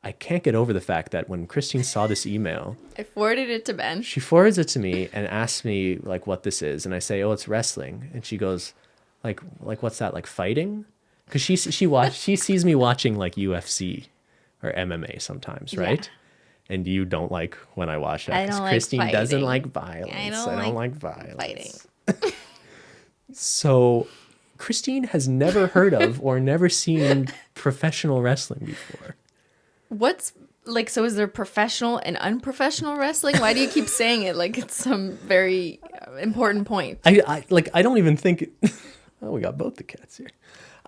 I can't get over the fact that when Cristine saw this email, I forwarded it to Ben. she forwards it to me and asks me like what this is, and I say, "Oh, it's wrestling." And she goes, "Like what's that? Like fighting?" Because she sees me watching like UFC or MMA sometimes, right? Yeah. And you don't like when I watch that. I don't like Cristine fighting. doesn't like violence. I don't like violence. Fighting. So Cristine has never heard of or never seen professional wrestling before. What's like, so is there professional and unprofessional wrestling? Why do you keep saying it like it's some very important point? I don't even think oh, we got both the cats here.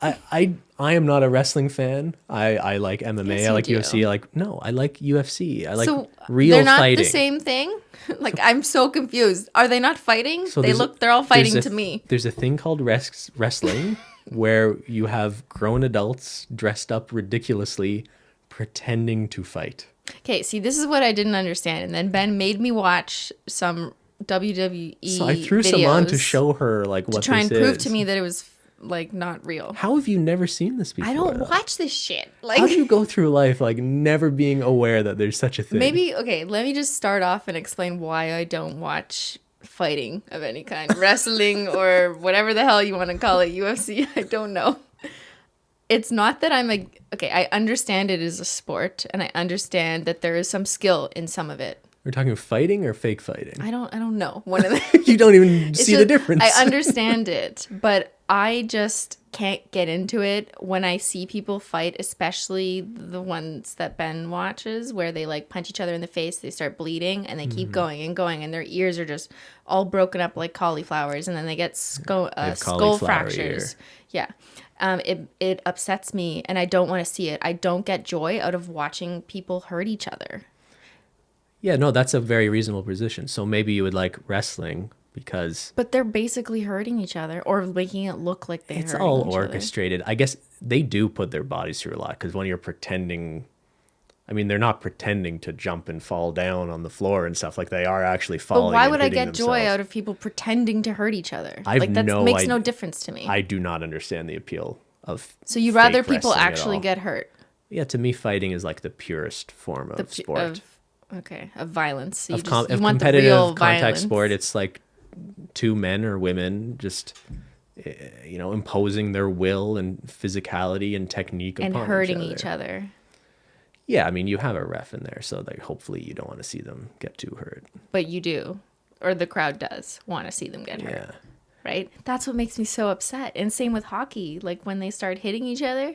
I am not a wrestling fan. I like MMA. Yes, I like do. UFC. I like UFC. I like so real they're not fighting. the same thing? Like, I'm so confused. Are they not fighting? So they're all fighting to me. There's a thing called wrestling where you have grown adults dressed up ridiculously pretending to fight. Okay, see, this is what I didn't understand. And then Ben made me watch some WWE So I threw some on to show her like what this is. To try and prove to me that it was like not real. How have you never seen this before? I don't watch this shit. Like, how do you go through life like never being aware that there's such a thing? Maybe, okay, let me just start off and explain why I don't watch fighting of any kind. Wrestling or whatever the hell you want to call it. UFC, I don't know. It's not that okay, I understand it is a sport and I understand that there is some skill in some of it. We're talking fighting or fake fighting? I don't know. One of the You don't even see the difference. I understand it, but I just can't get into it when I see people fight, especially the ones that Ben watches where they like punch each other in the face, they start bleeding and they keep going and going and their ears are just all broken up like cauliflowers and then they get skull fractures. Yeah. It upsets me and I don't want to see it. I don't get joy out of watching people hurt each other. Yeah, no, that's a very reasonable position. So maybe you would like wrestling because... But they're basically hurting each other or making it look like they're hurting each other. It's all orchestrated. I guess they do put their bodies through a lot because when you're pretending... I mean, they're not pretending to jump and fall down on the floor and stuff. Like, they are actually falling. But why would I get joy out of people pretending to hurt each other? That makes no difference to me. I do not understand the appeal of So you'd rather people actually get hurt? Yeah, to me, fighting is like the purest form of sport. Of violence. You want competitive contact sport, it's like two men or women just, imposing their will and physicality and technique upon hurting each other. Yeah, I mean, you have a ref in there, so like hopefully you don't want to see them get too hurt. But you do, or the crowd does want to see them get hurt. Right? That's what makes me so upset. And same with hockey, like when they start hitting each other,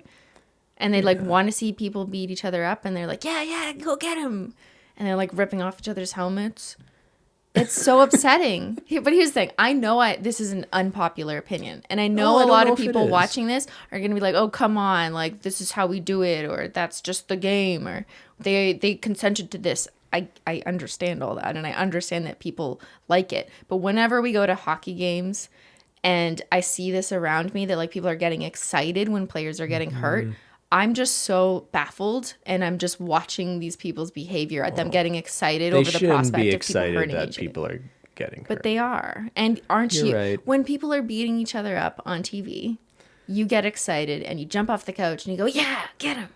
and they like want to see people beat each other up, and they're like, yeah, go get him. And they're like ripping off each other's helmets. It's so upsetting. But here's the thing. I know this is an unpopular opinion. And I know a lot of people watching this are going to be like, oh, come on. Like, this is how we do it. Or that's just the game. Or they consented to this. I understand all that. And I understand that people like it. But whenever we go to hockey games and I see this around me that like people are getting excited when players are getting hurt, I'm just so baffled, and I'm just watching these people's behavior at them getting excited over the prospect of people hurting each other. People are getting hurt. But they are. And aren't you? Right. When people are beating each other up on TV, you get excited and you jump off the couch and you go, yeah, get him.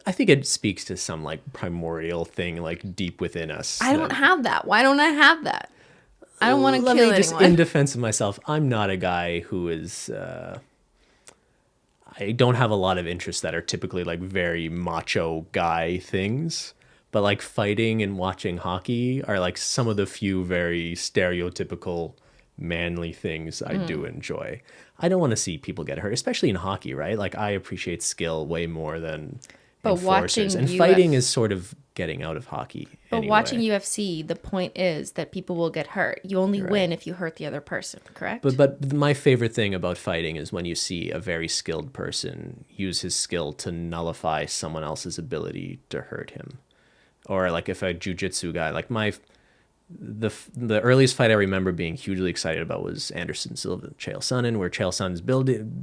I think it speaks to some like primordial thing like deep within us. I don't have that. Why don't I have that? I don't want to kill anyone. Just in defense of myself, I'm not a guy who is... I don't have a lot of interests that are typically like very macho guy things, but like fighting and watching hockey are like some of the few very stereotypical manly things I do enjoy. I don't want to see people get hurt, especially in hockey, right? Like I appreciate skill way more than enforcers. And fighting is sort of getting out of hockey. But watching UFC, the point is that people will get hurt. You only win if you hurt the other person, correct? But my favorite thing about fighting is when you see a very skilled person use his skill to nullify someone else's ability to hurt him. Or like if a jiu-jitsu guy, like the earliest fight I remember being hugely excited about was Anderson Silva and Chael Sonnen, where Chael Sonnen's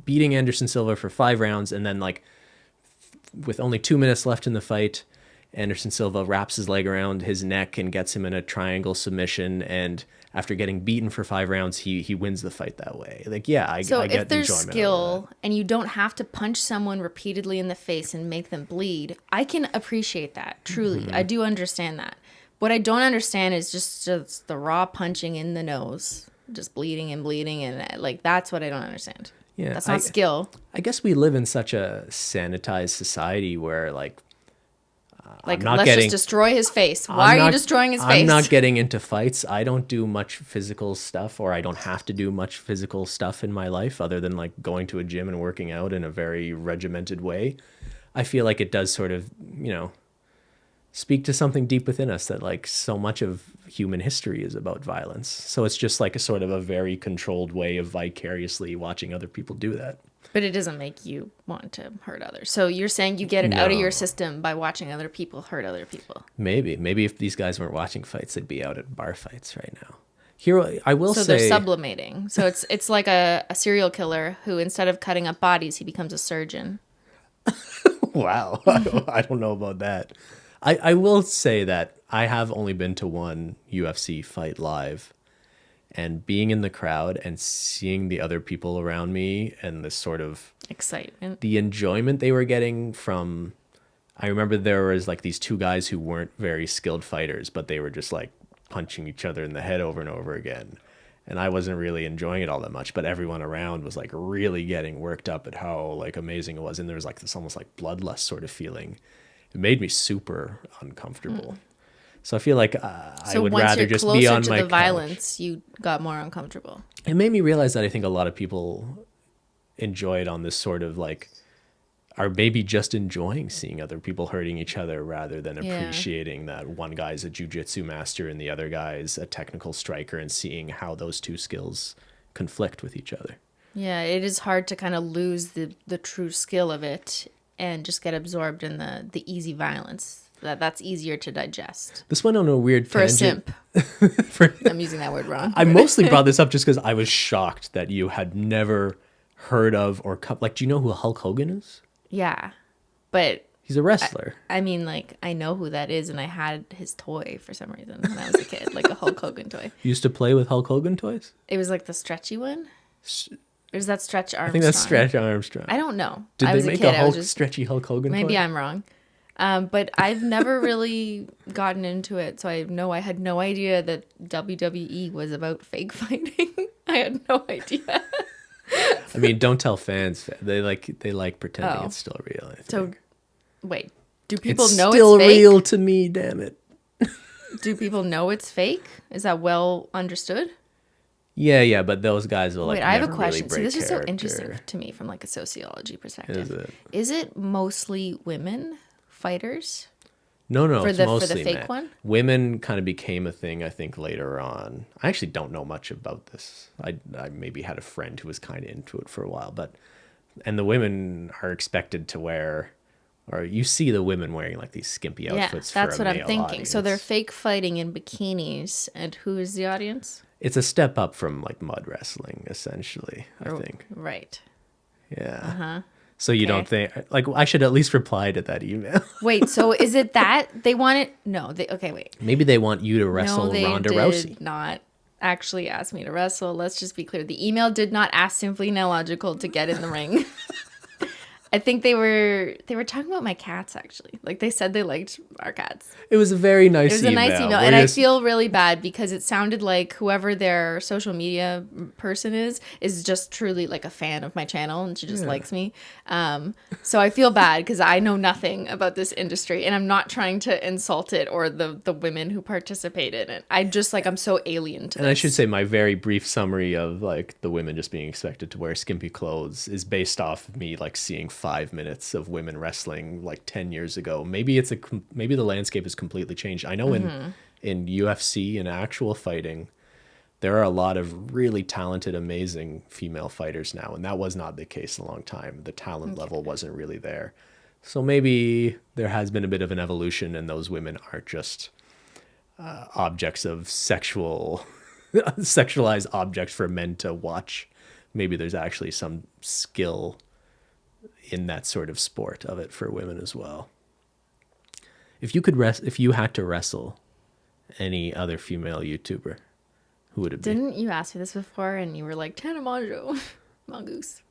beating Anderson Silva for 5 rounds, and then like with only 2 minutes left in the fight, Anderson Silva wraps his leg around his neck and gets him in a triangle submission, and after getting beaten for 5 rounds, he wins the fight that way. Like, yeah, I So get if there's enjoyment out of skill that. and you don't have to punch someone repeatedly in the face and make them bleed, I can appreciate that. Truly, I do understand that. What I don't understand is just the raw punching in the nose, just bleeding, and like that's what I don't understand. Yeah, That's not skill. I guess we live in such a sanitized society where, like, Like, not let's getting- just destroy his face. Why are you destroying his face? I'm not getting into fights. I don't do much physical stuff, or I don't have to do much physical stuff in my life other than like going to a gym and working out in a very regimented way. I feel like it does sort of, speak to something deep within us that like so much of human history is about violence. So it's just like a sort of a very controlled way of vicariously watching other people do that. But it doesn't make you want to hurt others. So you're saying you get it out of your No. system by watching other people hurt other people. Maybe if these guys weren't watching fights, they'd be out at bar fights right now. Here, I will So say, they're sublimating. So it's like a serial killer who, instead of cutting up bodies, he becomes a surgeon. wow, I don't know about that. I will say that I have only been to one UFC fight live, and being in the crowd and seeing the other people around me and this sort of Excitement. the enjoyment they were getting from, I remember there was like these 2 guys who weren't very skilled fighters, but they were just like punching each other in the head over and over again. And I wasn't really enjoying it all that much, but everyone around was like really getting worked up at how like amazing it was. And there was like this almost like bloodlust sort of feeling. It made me super uncomfortable. So I feel like I would rather just be on to my the couch. violence, you got more uncomfortable. It made me realize that I think a lot of people enjoy it on this sort of like, are maybe just enjoying seeing other people hurting each other rather than appreciating that one guy's a jujitsu master and the other guy's a technical striker, and seeing how those 2 skills conflict with each other. Yeah, it is hard to kind of lose the true skill of it and just get absorbed in the easy violence. That's easier to digest. This went on a weird For tangent. a simp. I'm using that word wrong. I mostly brought this up just because I was shocked that you had never heard of or like, do you know who Hulk Hogan is? Yeah, but He's a wrestler. I mean, like, I know who that is, and I had his toy for some reason when I was a kid, like a Hulk Hogan toy. You used to play with Hulk Hogan toys? It was like the stretchy one. Or is that Stretch Armstrong? I think that's Stretch Armstrong. I don't know. Did I they was make a kid. a I was Hulk, just, stretchy Hulk Hogan maybe toy? I'm wrong. But I've never really gotten into it, so I had no idea that WWE was about fake fighting. I had no idea. I mean, don't tell fans. They like pretending Oh. it's still real. I think. So, wait, do people it's know still it's fake? real to me, damn it. Do people know it's fake? Is that well understood? Yeah, but those guys will like. Wait, I have a never question. Really So this is break so character. interesting to me from like a sociology perspective. Is it? Is it mostly women fighters? No, For it's the- for mostly the fake men. one? Women kind of became a thing, I think, later on. I actually don't know much about this. I maybe had a friend who was kind of into it for a while, and the women are expected to wear, or you see the women wearing like these skimpy Yeah, outfits. that's for a what I'm male thinking. So they're audience. fake fighting in bikinis, and who is the audience? It's a step up from like mud wrestling, essentially. I think. Right. Yeah. Uh-huh. So you don't think like I should at least reply to that email? Wait, so is it that they want it? No, okay, wait. Maybe they want you to wrestle No, they Ronda did Rousey. not actually ask me to wrestle. Let's just be clear. The email did not ask Simply Nailogical to get in the ring. I think they were talking about my cats, actually. Like, they said they liked our cats. It was a very nice It was email. a nice email, where and I you're- feel really bad because it sounded like whoever their social media person is just truly like a fan of my channel, and she just likes me. So I feel bad because I know nothing about this industry, and I'm not trying to insult it or the women who participate in it. I just like I'm so alien to And this. I should say my very brief summary of like the women just being expected to wear skimpy clothes is based off of me like seeing 5 minutes of women wrestling like 10 years ago. Maybe maybe the landscape has completely changed. I know in UFC and actual fighting, there are a lot of really talented, amazing female fighters now, and that was not the case a long time. The talent level wasn't really there. So maybe there has been a bit of an evolution, and those women aren't just objects of sexualized objects for men to watch. Maybe there's actually some skill in that sort of sport of it for women as well. if you had to wrestle any other female YouTuber, who would it be? Didn't you ask me this before and you were like, Tana Mongeau, Mongoose.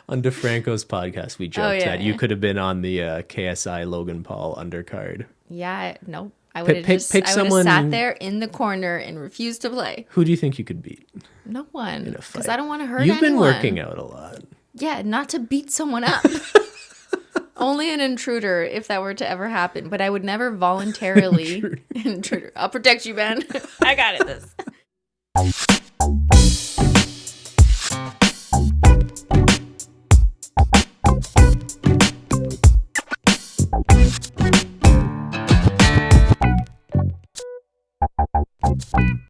On DeFranco's podcast, we joked that you could have been on the KSI Logan Paul undercard. Yeah, nope. I would have sat there in the corner and refused to play. Who do you think you could beat? No one. Because I don't want to hurt anyone. You've been working out a lot. Yeah, not to beat someone up. Only an intruder if that were to ever happen. But I would never voluntarily... Intruder. I'll protect you, Ben. I got it. This.